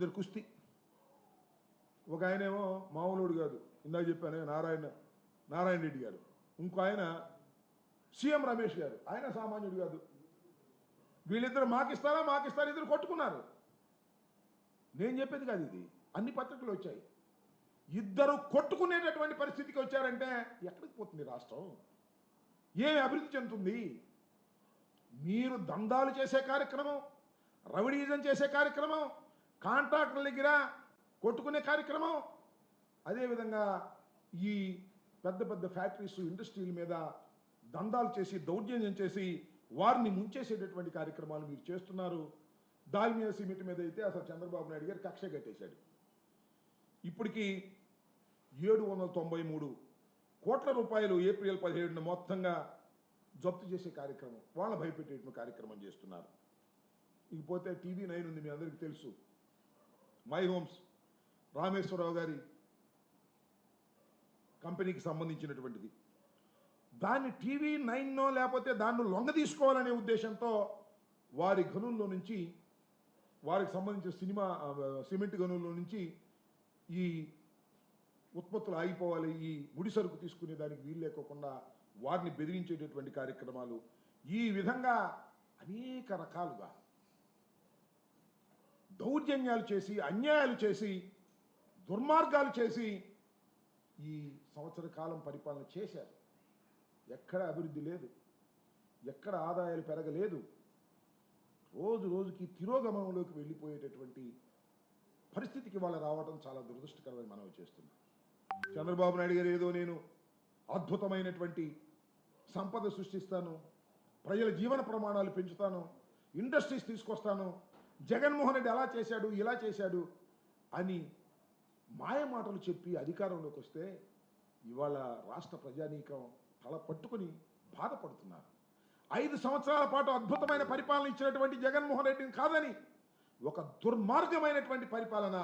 ఇద్దరు కుస్తీ. ఒక ఆయనేమో మామూలుడు కాదు, ఇందాక చెప్పాను నారాయణ రెడ్డి గారు. ఇంకో ఆయన సీఎం రమేష్ గారు, ఆయన సామాన్యుడు కాదు. వీళ్ళిద్దరు మాకిస్తారా ఇద్దరు కొట్టుకున్నారు. నేను చెప్పేది కాదు, ఇది అన్ని పత్రికలు వచ్చాయి. ఇద్దరు కొట్టుకునేటటువంటి పరిస్థితికి వచ్చారంటే ఎక్కడికి పోతుంది రాష్ట్రం? ఏమి అభివృద్ధి చెందుతుంది? మీరు దందాలు చేసే కార్యక్రమం, రవిడీజం చేసే కార్యక్రమం, కాంట్రాక్టర్ల దగ్గర కొట్టుకునే కార్యక్రమం, అదేవిధంగా ఈ పెద్ద పెద్ద ఫ్యాక్టరీస్ ఇండస్ట్రీల మీద దందాలు చేసి దౌర్జన్యం చేసి వారిని ముంచేసేటటువంటి కార్యక్రమాలు మీరు చేస్తున్నారు. దాల్మియా సిమెంట్ మీద అయితే అసలు చంద్రబాబు నాయుడు గారు కక్ష కట్టేశాడు. ఇప్పటికీ 793 కోట్ల రూపాయలు ఏప్రిల్ 17న మొత్తంగా జప్తు చేసే కార్యక్రమం, వాళ్ళ భయపెట్టేటువంటి కార్యక్రమం చేస్తున్నారు. ఇకపోతే TV9 ఉంది, మీ అందరికీ తెలుసు, మై హోమ్స్ రామేశ్వరరావు గారి కంపెనీకి సంబంధించినటువంటిది. దాన్ని TV9నో లేకపోతే దాన్ని లొంగ తీసుకోవాలనే ఉద్దేశంతో వారి గనుల్లో నుంచి, వారికి సంబంధించిన సిమెంట్ గనుల్లో నుంచి ఈ ఉత్పత్తులు ఆగిపోవాలి, ఈ ముడి సరుకు తీసుకునే దానికి వీలు లేకోకుండా వారిని బెదిరించేటటువంటి కార్యక్రమాలు, ఈ విధంగా అనేక రకాలుగా దౌర్జన్యాలు చేసి, అన్యాయాలు చేసి, దుర్మార్గాలు చేసి ఈ సంవత్సర కాలం పరిపాలన చేశారు. ఎక్కడ అభివృద్ధి లేదు, ఎక్కడ ఆదాయాలు పెరగలేదు. రోజు రోజుకి తిరోగమనంలోకి వెళ్ళిపోయేటటువంటి పరిస్థితికి వాళ్ళు రావడం చాలా దురదృష్టకరమని మనవి చేస్తున్నాం. చంద్రబాబు నాయుడు గారు ఏదో నేను అద్భుతమైనటువంటి సంపద సృష్టిస్తాను, ప్రజల జీవన ప్రమాణాలు పెంచుతాను, ఇండస్ట్రీస్ తీసుకొస్తాను, జగన్మోహన్ రెడ్డి అలా చేశాడు ఇలా చేశాడు అని మాయ మాటలు చెప్పి అధికారంలోకి వస్తే ఇవాళ రాష్ట్ర ప్రజానీకం తల పట్టుకుని బాధపడుతున్నారు. 5 సంవత్సరాల పాటు అద్భుతమైన పరిపాలన ఇచ్చినటువంటి జగన్మోహన్ రెడ్డిని కాదని ఒక దుర్మార్గమైనటువంటి పరిపాలన,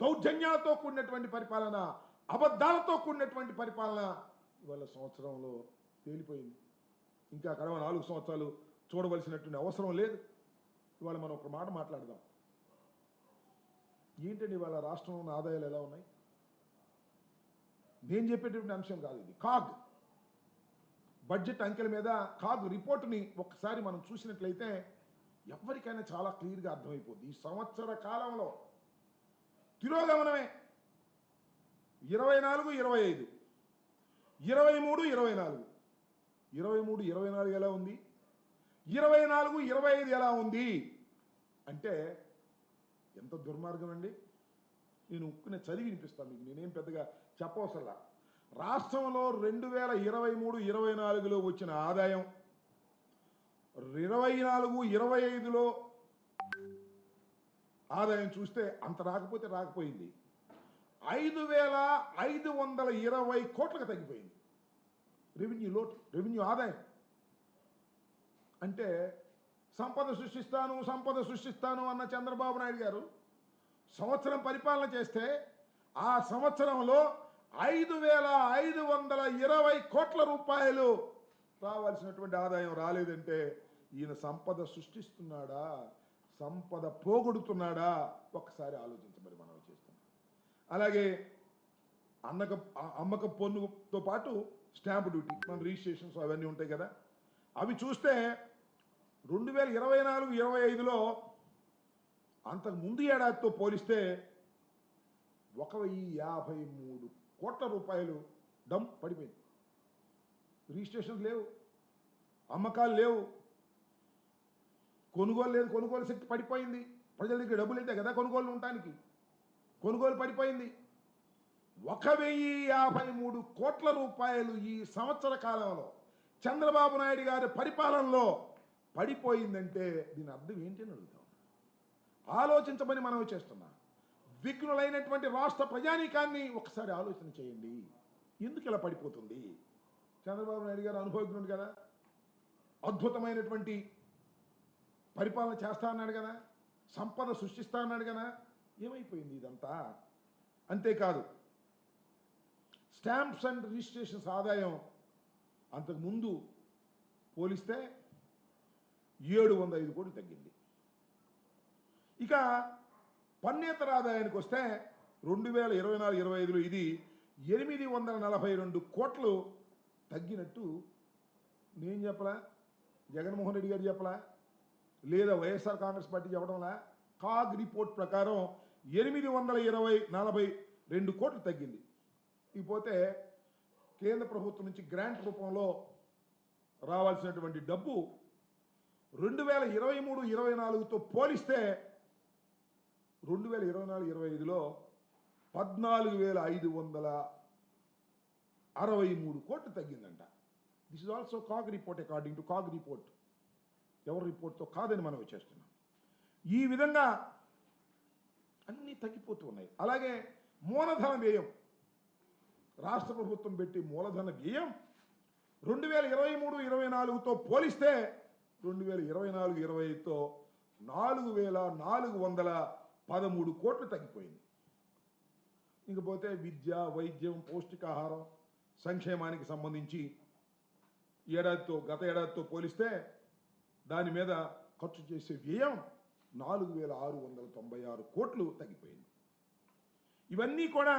దౌర్జన్యాలతో కూడినటువంటి పరిపాలన, అబద్ధాలతో కూడినటువంటి పరిపాలన ఇవాళ సంవత్సరంలో తేలిపోయింది. ఇంకా కడవ 4 సంవత్సరాలు చూడవలసినటువంటి అవసరం లేదు. ఇవాళ మనం ఒక మాట మాట్లాడదాం. ఏంటండి ఇవాళ రాష్ట్రంలో ఉన్న ఆదాయాలు ఎలా ఉన్నాయి? నేను చెప్పేటువంటి అంశం కాదు ఇది. కాగ్ బడ్జెట్ అంకెల మీద కాగ్ రిపోర్టుని ఒక్కసారి మనం చూసినట్లయితే ఎవరికైనా చాలా క్లియర్గా అర్థమైపోద్ది. ఈ సంవత్సర కాలంలో తిరోగమనమే. 24, 25, 23, 24, 23, 24 ఎలా ఉంది, 24, 25 ఎలా ఉంది అంటే ఎంత దుర్మార్గం అండి. నేను ఉక్కునే చదివి వినిపిస్తాను మీకు, నేనేం పెద్దగా చెప్పవసరలా. రాష్ట్రంలో 2023, 24లో వచ్చిన ఆదాయం 24, 25లో ఆదాయం చూస్తే అంత రాకపోతే రాకపోయింది, 5,520 కోట్లకు తగ్గిపోయింది రెవెన్యూ లోటు, రెవెన్యూ ఆదాయం. అంటే సంపద సృష్టిస్తాను అన్న చంద్రబాబు నాయుడు గారు సంవత్సరం పరిపాలన చేస్తే ఆ సంవత్సరంలో 5,520 కోట్ల రూపాయలు రావాల్సినటువంటి ఆదాయం రాలేదంటే ఈయన సంపద సృష్టిస్తున్నాడా, సంపద పోగొడుతున్నాడా ఒక్కసారి ఆలోచించమని మనం చేస్తున్నాం. అలాగే అమ్మక పన్నుతో పాటు స్టాంప్ డ్యూటీ, మన రిజిస్ట్రేషన్స్ అవన్నీ ఉంటాయి కదా, అవి చూస్తే 2024, 25లో అంతకు ముందు ఏడాదితో పోలిస్తే 1,053 కోట్ల రూపాయలు డంప్ పడిపోయింది. రిజిస్ట్రేషన్స్ లేవు, అమ్మకాలు లేవు, కొనుగోలు లేదు, కొనుగోలు శక్తి పడిపోయింది. ప్రజల దగ్గర డబ్బులు అయితే కదా కొనుగోలు ఉండటానికి, కొనుగోలు పడిపోయింది. 1,053 కోట్ల రూపాయలు ఈ సంవత్సర కాలంలో చంద్రబాబు నాయుడు గారి పరిపాలనలో పడిపోయిందంటే దీని అర్థం ఏంటి అని అడుగుతాం. ఆలోచించమని మనం చేస్తున్నా. విఘ్నులైనటువంటి రాష్ట్ర ప్రజానీకాన్ని ఒకసారి ఆలోచన చేయండి. ఎందుకు ఇలా పడిపోతుంది? చంద్రబాబు నాయుడు గారు అనుభవజ్ఞుడు కదా, అద్భుతమైనటువంటి పరిపాలన చేస్తా అన్నాడు కదా, సంపద సృష్టిస్తా అన్నాడు కదా, ఏమైపోయింది ఇదంతా? అంతేకాదు, స్టాంప్స్ అండ్ రిజిస్ట్రేషన్స్ ఆదాయం అంతకుముందు పోలిస్తే 705 కోట్లు తగ్గింది. ఇక పన్నేతర ఆదాయానికి వస్తే 2024-25లో ఇది 842 కోట్లు తగ్గినట్టు నేను చెప్పలా, జగన్మోహన్ రెడ్డి గారు చెప్పలా, లేదా వైఎస్ఆర్ కాంగ్రెస్ పార్టీ చెప్పడంలా. కాగ్ రిపోర్ట్ ప్రకారం 842 కోట్లు తగ్గింది. ఇకపోతే కేంద్ర ప్రభుత్వం నుంచి గ్రాంట్ రూపంలో రావాల్సినటువంటి డబ్బు 2023-24తో పోలిస్తే 2024-25లో 14,563 కోట్లు తగ్గిందంట. This is also CAG report, according to CAG report. ఎవరి రిపోర్ట్తో కాదని మనం చేస్తున్నాం. ఈ విధంగా అన్నీ తగ్గిపోతూ ఉన్నాయి. అలాగే మూలధన వ్యయం, రాష్ట్ర ప్రభుత్వం పెట్టి మూలధన వ్యయం 2023-24తో పోలిస్తే 2024-25తో 4,413 కోట్లు తగ్గిపోయింది. ఇంకపోతే విద్య, వైద్యం, పౌష్టికాహారం, సంక్షేమానికి సంబంధించి గత ఏడాదితో పోలిస్తే దాని మీద ఖర్చు చేసే వ్యయం 4,696 కోట్లు తగ్గిపోయింది. ఇవన్నీ కూడా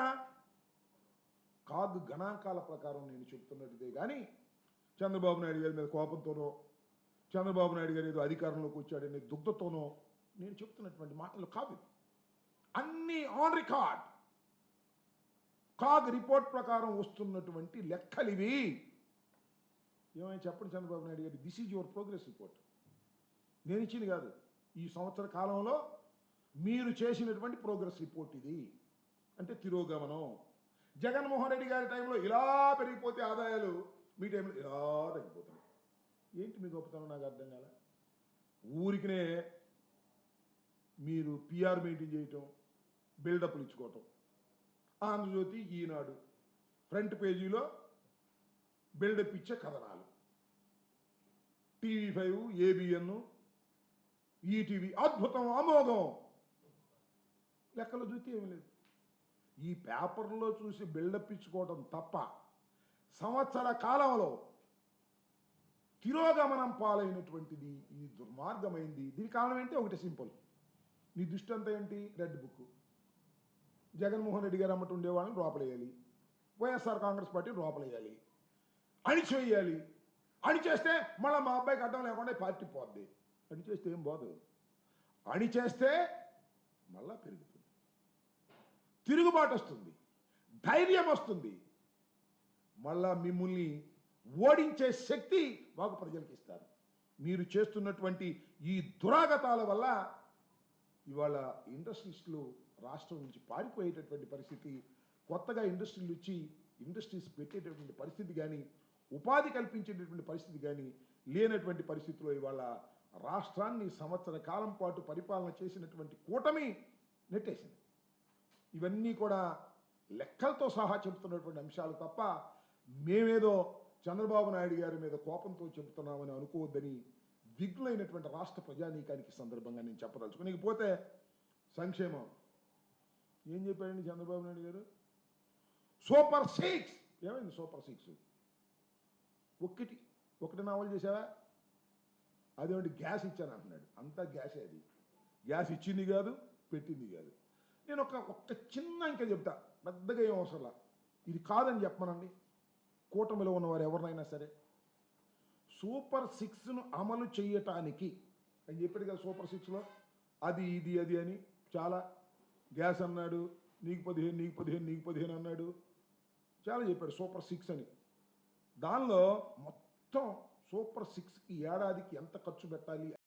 కాగ్ గణాంకాల ప్రకారం నేను చెప్తున్నట్టుదే కానీ చంద్రబాబు నాయుడు గారి మీద కోపంతోనో, చంద్రబాబు నాయుడు గారు ఏదో అధికారంలోకి వచ్చాడనే దుగ్ధతోనో నేను చెప్తున్నటువంటి మాటలు కాదు. అన్నీ ఆన్ రికార్డ్. కాగ్ రిపోర్ట్ ప్రకారం వస్తున్నటువంటి లెక్కలివి. ఏమైనా చెప్పండి చంద్రబాబు నాయుడు గారు, this is your progress report. నేను ఇచ్చింది కాదు, ఈ సంవత్సర కాలంలో మీరు చేసినటువంటి ప్రోగ్రెస్ రిపోర్ట్ ఇది. అంటే తిరోగమనం. జగన్మోహన్ రెడ్డి గారి టైంలో ఇలా పెరిగిపోతే ఆదాయాలు, మీ టైంలో ఇలా తగ్గిపోతున్నాయి. ఏంటి మీ గొప్పతనం నాకు అర్థం కాల. ఊరికినే మీరు పిఆర్ మెయింటైన్ చేయటం, బిల్డప్లు ఇచ్చుకోవటం. ఆంధ్రజ్యోతి, ఈనాడు ఫ్రంట్ పేజీలో బిల్డప్ ఇచ్చే కథనాలు, TV5, ABN, ఈటీవీ అద్భుతం, అమోఘం. లెక్కలు చూస్తే ఏమీ లేదు. ఈ పేపర్లో చూసి బిల్డప్ ఇచ్చుకోవడం తప్ప సంవత్సర కాలంలో తిరోగమనం పాలైనటువంటిది ఇది దుర్మార్గమైంది. దీనికి కారణం ఏంటి? ఒకటి సింపుల్. నీ దృష్టి అంతా ఏంటి? Red book. జగన్మోహన్ రెడ్డి గారు అమ్మటి ఉండేవాళ్ళని లోపలేయాలి, వైఎస్ఆర్ కాంగ్రెస్ పార్టీని లోపలేయాలి, అణిచేయాలి. అణిచేస్తే మళ్ళీ మా అబ్బాయికి అడ్డం లేకుండా పార్టీ పోద్ది. అణిచేస్తే ఏం పోదు. అణిచేస్తే మళ్ళా పెరుగుతుంది, తిరుగుబాటు వస్తుంది, ధైర్యం వస్తుంది. మళ్ళా మిమ్మల్ని ఓడించే శక్తి మాకు ప్రజలకు ఇస్తారు. మీరు చేస్తున్నటువంటి ఈ దురాగతాల వల్ల ఇవాళ ఇండస్ట్రీస్లు రాష్ట్రం నుంచి పారిపోయేటటువంటి పరిస్థితి, కొత్తగా ఇండస్ట్రీలు వచ్చి ఇండస్ట్రీస్ పెట్టేటటువంటి పరిస్థితి కానీ, ఉపాధి కల్పించేటటువంటి పరిస్థితి కానీ లేనటువంటి పరిస్థితిలో ఇవాళ రాష్ట్రాన్ని సంవత్సర కాలం పాటు పరిపాలన చేసినటువంటి కూటమి నెట్టేసింది. ఇవన్నీ కూడా లెక్కలతో సహా చెబుతున్నటువంటి అంశాలు తప్ప మేమేదో చంద్రబాబు నాయుడు గారి మీద కోపంతో చెబుతున్నామని అనుకోవద్దని విఘ్నులైనటువంటి రాష్ట్ర ప్రజానీకానికి సందర్భంగా నేను చెప్పదలుచుకుని. పోతే సంక్షేమం ఏం చెప్పాడండి చంద్రబాబు నాయుడు గారు? సూపర్ 6. ఏమైంది సూపర్ 6? ఒకటి నావల్ చేసావా? అదేమిటి గ్యాస్ ఇచ్చాను అంటున్నాడు. అంతా గ్యాసే. అది గ్యాస్ ఇచ్చింది కాదు, పెట్టింది కాదు. నేను ఒక్క చిన్న ఇంకా చెప్తా, పెద్దగా ఏం అవసరంలా. ఇది కాదని చెప్పమనండి కూటమిలో ఉన్నవారు ఎవరినైనా సరే. సూపర్ 6ను అమలు చేయటానికి అని చెప్పాడు కదా. సూపర్ 6లో అది ఇది అది అని చాలా, గ్యాస్ అన్నాడు, నీకు 15 అన్నాడు, చాలా చెప్పాడు సూపర్ 6 అని. దానిలో మొత్తం సూపర్ 6కి ఏడాదికి ఎంత ఖర్చు పెట్టాలి